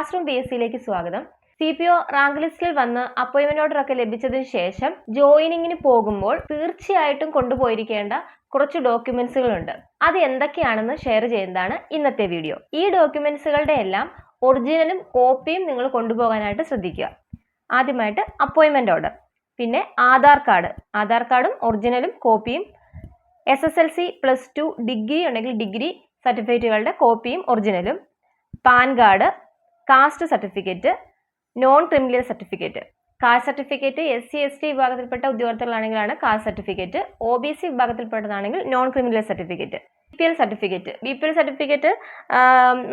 Class room PSCയിലേക്ക് സ്വാഗതം. CPO rank ലിസ്റ്റിൽ വന്ന് അപ്പോയിന്റ്മെന്റ് ഓർഡർ ഒക്കെ ലഭിച്ചതിന് ശേഷം ജോയിനിങ്ങിന് പോകുമ്പോൾ തീർച്ചയായിട്ടും കൊണ്ടുപോയിരിക്കേണ്ട കുറച്ച് ഡോക്യുമെന്റ്സുകളുണ്ട്. അത് എന്തൊക്കെയാണെന്ന് ഷെയർ ചെയ്യുന്നതാണ് ഇന്നത്തെ വീഡിയോ. ഈ ഡോക്യുമെന്റ്സുകളുടെ എല്ലാം ഒറിജിനലും കോപ്പിയും നിങ്ങൾ കൊണ്ടുപോകാനായിട്ട് ശ്രദ്ധിക്കുക. ആദ്യമായിട്ട് അപ്പോയിന്റ്മെന്റ് ഓർഡർ, പിന്നെ ആധാർ കാർഡും ഒറിജിനലും കോപ്പിയും, SSLC +2 ഡിഗ്രി ഉണ്ടെങ്കിൽ ഡിഗ്രി സർട്ടിഫിക്കറ്റുകളുടെ കോപ്പിയും ഒറിജിനലും, PAN card, caste certificate, non criminal certificate. Caste certificate SC/ST വിഭാഗത്തിൽപ്പെട്ട ഉദ്യോഗാർത്ഥികളാണെങ്കിലാണ് കാസ്റ്റ് സർട്ടിഫിക്കറ്റ്, OBC വിഭാഗത്തിൽപ്പെട്ടതാണെങ്കിൽ non criminal certificate. BPL certificate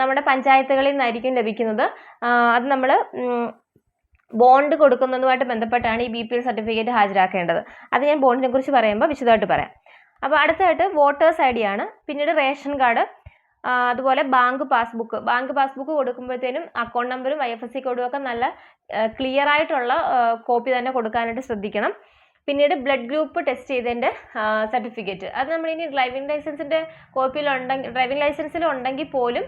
നമ്മുടെ പഞ്ചായത്തുകളിൽ നിന്നായിരിക്കും ലഭിക്കുന്നത്. അത് നമ്മൾ ബോണ്ട് കൊടുക്കുന്നതുമായിട്ട് ബന്ധപ്പെട്ടാണ് ഈ BPL സർട്ടിഫിക്കറ്റ് ഹാജരാക്കേണ്ടത്. അത് ഞാൻ ബോണ്ടിനെ കുറിച്ച് പറയുമ്പോൾ വിശദമായിട്ട് പറയാം. അപ്പോൾ അടുത്തായിട്ട് വോട്ടേഴ്സ് ID ആണ്, പിന്നീട് റേഷൻ കാർഡ്, അതുപോലെ ബാങ്ക് പാസ്ബുക്ക് കൊടുക്കുമ്പോഴത്തേനും അക്കൗണ്ട് നമ്പറും IFSC കോഡും ഒക്കെ നല്ല ക്ലിയർ ആയിട്ടുള്ള കോപ്പി തന്നെ കൊടുക്കാനായിട്ട് ശ്രദ്ധിക്കണം. പിന്നീട് ബ്ലഡ് ഗ്രൂപ്പ് ടെസ്റ്റ് ചെയ്തതിൻ്റെ സർട്ടിഫിക്കറ്റ്, അത് നമ്മൾ ഇനി ഡ്രൈവിംഗ് ലൈസൻസിൽ ഉണ്ടെങ്കിൽ പോലും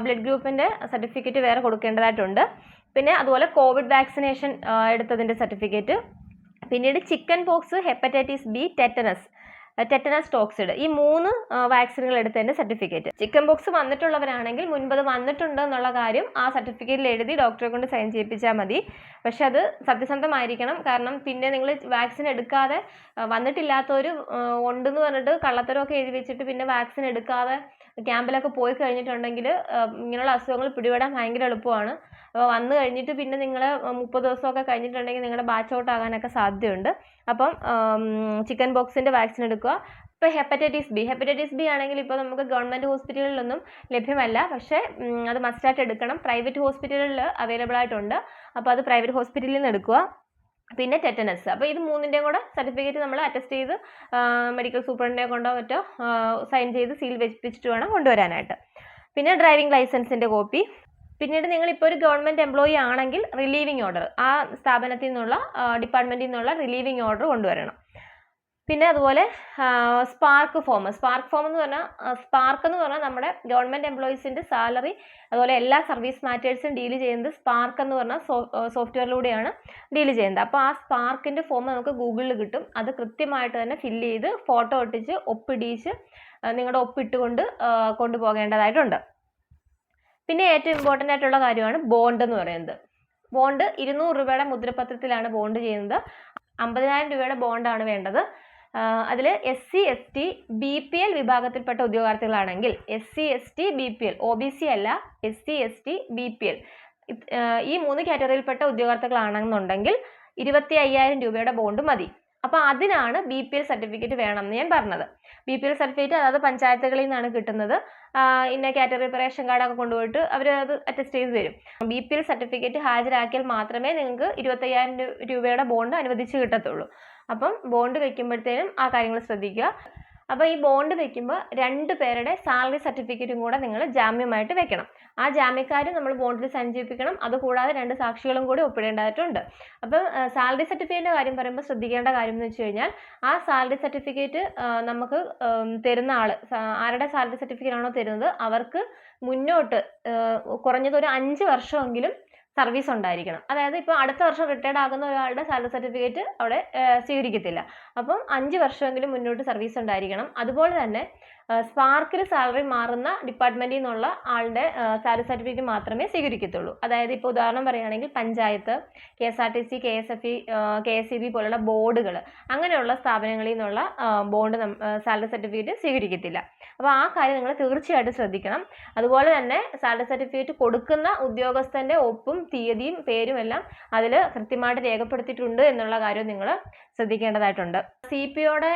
ബ്ലഡ് ഗ്രൂപ്പിൻ്റെ സർട്ടിഫിക്കറ്റ് വേറെ കൊടുക്കേണ്ടതായിട്ടുണ്ട്. പിന്നെ അതുപോലെ കോവിഡ് വാക്സിനേഷൻ എടുത്തതിൻ്റെ സർട്ടിഫിക്കറ്റ്, പിന്നീട് chicken pox, hepatitis B, tetanus toxoid, ഈ 3 വാക്സിനുകൾ എടുത്തതിൻ്റെ സർട്ടിഫിക്കറ്റ്. ചിക്കൻ പോക്സ് വന്നിട്ടുള്ളവരാണെങ്കിൽ മുൻപത് വന്നിട്ടുണ്ട് എന്നുള്ള കാര്യം ആ സർട്ടിഫിക്കറ്റിൽ എഴുതി ഡോക്ടറെ കൊണ്ട് സൈൻ ചെയ്യിപ്പിച്ചാൽ മതി. പക്ഷെ അത് സത്യസന്ധമായിരിക്കണം. കാരണം പിന്നെ നിങ്ങൾ വാക്സിൻ എടുക്കാതെ വന്നിട്ടില്ലാത്തവർ ഉണ്ടെന്ന് പറഞ്ഞിട്ട് കള്ളത്തരമൊക്കെ എഴുതി വെച്ചിട്ട് പിന്നെ വാക്സിൻ എടുക്കാതെ ക്യാമ്പിലൊക്കെ പോയി കഴിഞ്ഞിട്ടുണ്ടെങ്കിൽ ഇങ്ങനെയുള്ള അസുഖങ്ങൾ പിടിപെടാൻ ഭയങ്കര എളുപ്പമാണ്. അപ്പോൾ വന്നു കഴിഞ്ഞിട്ട് പിന്നെ നിങ്ങൾ 30 ദിവസമൊക്കെ കഴിഞ്ഞിട്ടുണ്ടെങ്കിൽ നിങ്ങളുടെ ബാച്ച് ഔട്ട് ആകാനൊക്കെ സാധ്യതയുണ്ട്. അപ്പം ചിക്കൻ ബോക്സിൻ്റെ വാക്സിൻ എടുക്കുക. ഇപ്പോൾ ഹെപ്പറ്റൈറ്റിസ് ബി ആണെങ്കിൽ ഇപ്പോൾ നമുക്ക് ഗവൺമെൻറ് ഹോസ്പിറ്റലുകളിലൊന്നും ലഭ്യമല്ല, പക്ഷേ അത് മസ്റ്റായിട്ട് എടുക്കണം. പ്രൈവറ്റ് ഹോസ്പിറ്റലുകളിൽ അവൈലബിൾ ആയിട്ടുണ്ട്, അപ്പോൾ അത് പ്രൈവറ്റ് ഹോസ്പിറ്റലിൽ നിന്ന് എടുക്കുക. പിന്നെ ടെറ്റനസ്, അപ്പോൾ ഇത് 3ൻ്റെയും കൂടെ സർട്ടിഫിക്കറ്റ് നമ്മൾ അറ്റസ്റ്റ് ചെയ്ത് മെഡിക്കൽ സൂപ്രണ്ടിനെ കൊണ്ടോ മറ്റോ സൈൻ ചെയ്ത് സീൽ വെച്ചിട്ട് വേണം കൊണ്ടുവരാനായിട്ട്. പിന്നെ ഡ്രൈവിംഗ് ലൈസൻസിൻ്റെ കോപ്പി. പിന്നീട് നിങ്ങളിപ്പോൾ ഒരു ഗവൺമെൻറ് എംപ്ലോയി ആണെങ്കിൽ റിലീവിംഗ് ഓർഡർ, ആ സ്ഥാപനത്തിൽ നിന്നുള്ള ഡിപ്പാർട്ട്മെൻറ്റിൽ നിന്നുള്ള റിലീവിംഗ് ഓർഡർ കൊണ്ടുവരണം. പിന്നെ അതുപോലെ സ്പാർക്ക് ഫോം എന്ന് പറഞ്ഞാൽ നമ്മുടെ ഗവൺമെൻറ് എംപ്ലോയീസിൻ്റെ സാലറി, അതുപോലെ എല്ലാ സർവീസ് മാറ്റേഴ്സും ഡീൽ ചെയ്യുന്നത് സ്പാർക്ക് എന്ന് പറഞ്ഞ സോഫ്റ്റ്വെയറിലൂടെയാണ് ഡീൽ ചെയ്യുന്നത്. അപ്പോൾ ആ സ്പാർക്കിൻ്റെ ഫോം നമുക്ക് ഗൂഗിളിൽ കിട്ടും. അത് കൃത്യമായിട്ട് തന്നെ ഫില്ല് ചെയ്ത് ഫോട്ടോ ഒട്ടിച്ച് ഒപ്പിടിച്ച് നിങ്ങളുടെ ഒപ്പിട്ടുകൊണ്ട് കൊണ്ടുപോകേണ്ടതായിട്ടുണ്ട്. പിന്നെ ഏറ്റവും ഇമ്പോർട്ടൻ്റ് ആയിട്ടുള്ള കാര്യമാണ് ബോണ്ട് എന്ന് പറയുന്നത്. ബോണ്ട് 200 രൂപയുടെ മുദ്രപത്രത്തിലാണ് ബോണ്ട് ചെയ്യുന്നത്. 50,000 രൂപയുടെ ബോണ്ടാണ് വേണ്ടത്. അതിൽ SC/ST BPL വിഭാഗത്തിൽപ്പെട്ട ഉദ്യോഗാർത്ഥികളാണെങ്കിൽ SC/ST BPL, OBC അല്ല, SC/ST BPL, ഈ 3 കാറ്റഗറിയിൽപ്പെട്ട ഉദ്യോഗാർത്ഥികളാണെന്നുണ്ടെങ്കിൽ 25,000 രൂപയുടെ ബോണ്ട് മതി. അപ്പോൾ അതിനാണ് BPL സർട്ടിഫിക്കറ്റ് വേണമെന്ന് ഞാൻ പറഞ്ഞത്. BPL സർട്ടിഫിക്കറ്റ് അതായത് പഞ്ചായത്തുകളിൽ നിന്നാണ് കിട്ടുന്നത്. ഇന്ന കാറ്റഗറി റേഷൻ കാർഡൊക്കെ കൊണ്ടുപോയിട്ട് അവർ അത് അറ്റസ്റ്റ് ചെയ്ത് തരും. BPL സർട്ടിഫിക്കറ്റ് ഹാജരാക്കിയാൽ മാത്രമേ നിങ്ങൾക്ക് 25,000 രൂപയുടെ ബോണ്ട് അനുവദിച്ച് കിട്ടത്തുള്ളൂ. അപ്പം ബോണ്ട് വെക്കുമ്പോഴത്തേനും ആ കാര്യങ്ങൾ ശ്രദ്ധിക്കുക. അപ്പോൾ ഈ ബോണ്ട് വെക്കുമ്പോൾ 2 പേരുടെ സാലറി സർട്ടിഫിക്കറ്റും കൂടെ നിങ്ങൾ ജാമ്യമായിട്ട് വെക്കണം. ആ ജാമ്യക്കാർ നമ്മൾ ബോണ്ടിൽ സൈൻ ചെയ്യിപ്പിക്കണം. അതുകൂടാതെ 2 സാക്ഷികളും കൂടി ഒപ്പിടേണ്ടതായിട്ടുണ്ട്. അപ്പം സാലറി സർട്ടിഫിക്കറ്റിൻ്റെ കാര്യം പറയുമ്പോൾ ശ്രദ്ധിക്കേണ്ട കാര്യം എന്ന് വെച്ച് കഴിഞ്ഞാൽ ആ സാലറി സർട്ടിഫിക്കറ്റ് നമുക്ക് തരുന്ന ആരുടെ സാലറി സർട്ടിഫിക്കറ്റ് ആണോ തരുന്നത് അവർക്ക് മുന്നോട്ട് കുറഞ്ഞത് ഒരു 5 വർഷമെങ്കിലും സർവീസ് ഉണ്ടായിരിക്കണം. അതായത് ഇപ്പോൾ അടുത്ത വർഷം റിട്ടയർഡ് ആകുന്ന ഒരാളുടെ സാലറി സർട്ടിഫിക്കറ്റ് അവിടെ സ്വീകരിക്കത്തില്ല. അപ്പം 5 വർഷമെങ്കിലും മുന്നോട്ട് സർവീസ് ഉണ്ടായിരിക്കണം. അതുപോലെ തന്നെ സ്പാർക്കിൽ സാലറി മാറുന്ന ഡിപ്പാർട്ട്മെൻറ്റിൽ നിന്നുള്ള ആളുടെ സാലറി സർട്ടിഫിക്കറ്റ് മാത്രമേ സ്വീകരിക്കത്തുള്ളൂ. അതായത് ഇപ്പോൾ ഉദാഹരണം പറയുകയാണെങ്കിൽ പഞ്ചായത്ത്, KSRTC, KSFE, KSEB പോലുള്ള ബോർഡുകൾ, അങ്ങനെയുള്ള സ്ഥാപനങ്ങളിൽ നിന്നുള്ള ബോണ്ട് സാലറി സർട്ടിഫിക്കറ്റ് സ്വീകരിക്കത്തില്ല. അപ്പോൾ ആ കാര്യം നിങ്ങൾ തീർച്ചയായിട്ടും ശ്രദ്ധിക്കണം. അതുപോലെ തന്നെ സാലറി സർട്ടിഫിക്കറ്റ് കൊടുക്കുന്ന ഉദ്യോഗസ്ഥൻ്റെ ഒപ്പും തീയതിയും പേരും എല്ലാം അതിൽ കൃത്യമായിട്ട് രേഖപ്പെടുത്തിയിട്ടുണ്ട് എന്നുള്ള കാര്യം നിങ്ങൾ ശ്രദ്ധിക്കേണ്ടതായിട്ടുണ്ട്. CPOയുടെ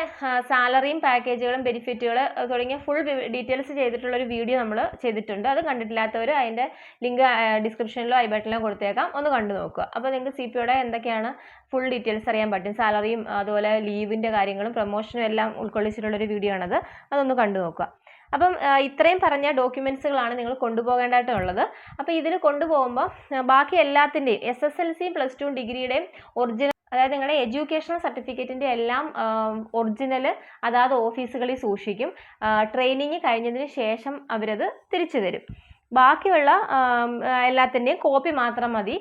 സാലറിയും പാക്കേജുകളും ബെനിഫിറ്റുകൾ തുടങ്ങിയ ഫുൾ ഡീറ്റെയിൽസ് ചെയ്തിട്ടുള്ള ഒരു വീഡിയോ നമ്മൾ ചെയ്തിട്ടുണ്ട്. അത് കണ്ടിട്ടില്ലാത്തവർ അതിൻ്റെ ലിങ്ക് ഡിസ്ക്രിപ്ഷനിലോ ഐ ബട്ടണിലോ കൊടുത്തേക്കാം, ഒന്ന് കണ്ടു നോക്കുക. അപ്പോൾ നിങ്ങൾക്ക് CPOയുടെ എന്തൊക്കെയാണ് ഫുൾ ഡീറ്റെയിൽസ് അറിയാൻ പറ്റും. സാലറിയും അതുപോലെ ലീവിൻ്റെ കാര്യങ്ങളും പ്രൊമോഷനും എല്ലാം ഉൾക്കൊള്ളിച്ചിട്ടുള്ളൊരു വീഡിയോ ആണത്. അതൊന്ന് കണ്ടു നോക്കുക. അപ്പം ഇത്രയും പറഞ്ഞ ഡോക്യുമെൻറ്റ്സുകളാണ് നിങ്ങൾ കൊണ്ടുപോകേണ്ടതായിട്ടുള്ളത്. അപ്പോൾ ഇതിൽ കൊണ്ടുപോകുമ്പോൾ ബാക്കി എല്ലാത്തിൻ്റെയും SSLC +2 ഡിഗ്രിയുടെയും ഒറിജിനൽ, അതായത് നിങ്ങളുടെ എഡ്യൂക്കേഷണൽ സർട്ടിഫിക്കറ്റിൻ്റെ എല്ലാം ഒറിജിനൽ അതാത് ഓഫീസുകളിൽ സൂക്ഷിക്കും. ട്രെയിനിങ് കഴിഞ്ഞതിന് ശേഷം അവരത് തിരിച്ചു തരും. ബാക്കിയുള്ള എല്ലാത്തിൻ്റെയും കോപ്പി മാത്രം മതി.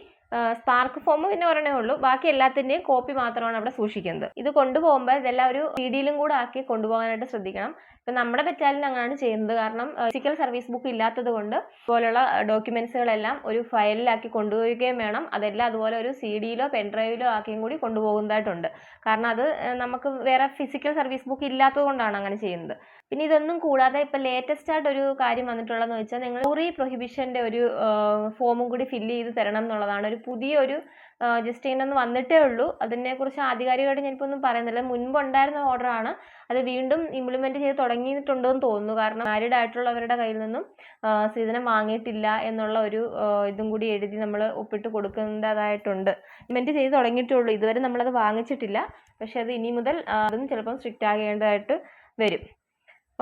സ്പാർക്ക് ഫോം പിന്നെ ഒരെണ്ണേ ഉള്ളൂ. ബാക്കി എല്ലാത്തിൻ്റെയും കോപ്പി മാത്രമാണ് അവിടെ സൂക്ഷിക്കുന്നത്. ഇത് കൊണ്ടുപോകുമ്പോൾ ഇതെല്ലാം ഒരു CD-യിലും കൂടെ ആക്കി കൊണ്ടുപോകാനായിട്ട് ശ്രദ്ധിക്കണം. ഇപ്പം നമ്മുടെ ബറ്റാലിയൻ അങ്ങനെയാണ് ചെയ്യുന്നത്. കാരണം ഫിസിക്കൽ സർവീസ് ബുക്ക് ഇല്ലാത്തത് കൊണ്ട് ഇതുപോലുള്ള ഡോക്യുമെന്റ്സുകളെല്ലാം ഒരു ഫയലിലാക്കി കൊണ്ടുപോവുകയും വേണം. അതെല്ലാം അതുപോലെ ഒരു CD-യിലോ പെൻഡ്രൈവിലോ ആക്കിയും കൂടി കൊണ്ടുപോകുന്നതായിട്ടുണ്ട്. കാരണം അത് നമുക്ക് വേറെ ഫിസിക്കൽ സർവീസ് ബുക്ക് ഇല്ലാത്തത് കൊണ്ടാണ് അങ്ങനെ ചെയ്യുന്നത്. പിന്നെ ഇതൊന്നും കൂടാതെ ഇപ്പം ലേറ്റസ്റ്റ് ആയിട്ട് ഒരു കാര്യം വന്നിട്ടുള്ളതെന്ന് വെച്ചാൽ നിങ്ങൾ യൂറി പ്രൊഹിബിഷൻ്റെ ഒരു ഫോമും കൂടി ഫില്ല് ചെയ്ത് തരണം എന്നുള്ളതാണ്. ഒരു പുതിയൊരു ജസ്റ്റ് ഇങ്ങനെ വന്നിട്ടേ ഉള്ളൂ. അതിനെക്കുറിച്ച് ആധികാരികമായിട്ട് ഞാനിപ്പോൾ ഒന്നും പറയുന്നില്ല. മുൻപുണ്ടായിരുന്ന ഓർഡറാണ്. അത് വീണ്ടും ഇംപ്ലിമെൻറ്റ് ചെയ്ത് തുടങ്ങിയിട്ടുണ്ടെന്ന് തോന്നുന്നു. കാരണം മാരീഡ് ആയിട്ടുള്ളവരുടെ കയ്യിൽ നിന്നും സ്ത്രീധനം വാങ്ങിയിട്ടില്ല എന്നുള്ള ഒരു ഇതും കൂടി എഴുതി നമ്മൾ ഒപ്പിട്ട് കൊടുക്കേണ്ടതായിട്ടുണ്ട്. ഇംപ്ലിമെൻറ്റ് ചെയ്ത് തുടങ്ങിയിട്ടുള്ളൂ. ഇതുവരെ നമ്മളത് വാങ്ങിച്ചിട്ടില്ല. പക്ഷേ അത് ഇനി മുതൽ അതും ചിലപ്പം സ്ട്രിക്റ്റ് ആകേണ്ടതായിട്ട് വരും.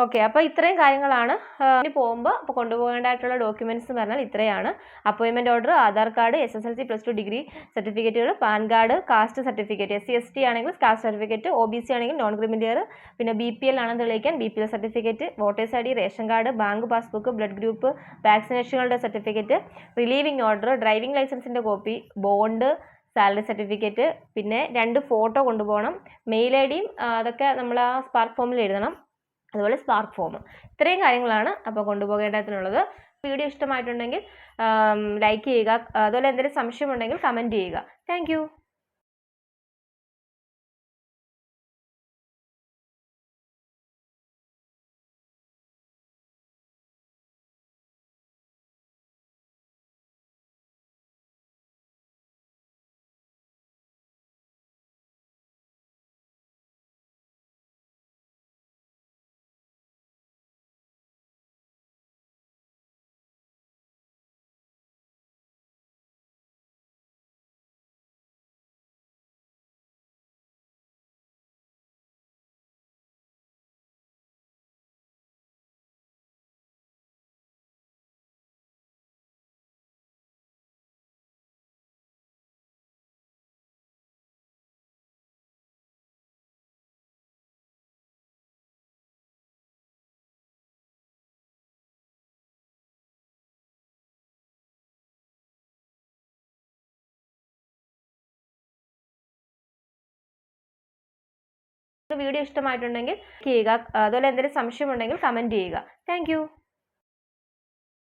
ഓക്കെ, അപ്പോൾ ഇത്രയും കാര്യങ്ങളാണ് ഇനി പോകുമ്പോൾ അപ്പോൾ കൊണ്ടുപോകേണ്ടതായിട്ടുള്ള ഡോക്യുമെന്റ്സ് എന്ന് പറഞ്ഞാൽ ഇത്രയാണ്. അപ്പോയിൻമെന്റ് order, Aadhaar card, SSLC +2 degree certificates, PAN card, caste certificate, SC ST ആണെങ്കിൽ കാസ്റ്റ് സർട്ടിഫിക്കറ്റ്, OBC ആണെങ്കിൽ നോൺ ക്രിമിനൽ, പിന്നെ BPL ആണെന്ന് തെളിയിക്കാൻ BPL certificate, voters ID, ration card, bank passbook, blood group, വാക്സിനേഷനുകളുടെ സർട്ടിഫിക്കറ്റ്, റിലീവിംഗ് ഓർഡർ, ഡ്രൈവിംഗ് ലൈസൻസിൻ്റെ copy, bond, salary certificate, പിന്നെ 2 photo കൊണ്ടുപോകണം. Mail IDയും അതൊക്കെ നമ്മൾ ആ സ്പാർക്ക് ഫോമിൽ എഴുതണം. അതുപോലെ സ്പാർക്ക് ഫോം. ഇത്രയും കാര്യങ്ങളാണ് അപ്പോൾ കൊണ്ടുപോകേണ്ടതിനുള്ളത്. വീഡിയോ ഇഷ്ടമായിട്ടുണ്ടെങ്കിൽ ലൈക്ക് ചെയ്യുക. അതുപോലെ എന്തെങ്കിലും സംശയമുണ്ടെങ്കിൽ കമൻറ്റ് ചെയ്യുക. താങ്ക് വീഡിയോ ഇഷ്ടമായിട്ടുണ്ടെങ്കിൽ ചെയ്യുക. അതുപോലെ എന്തെങ്കിലും സംശയമുണ്ടെങ്കിൽ കമൻറ്റ് ചെയ്യുക. താങ്ക്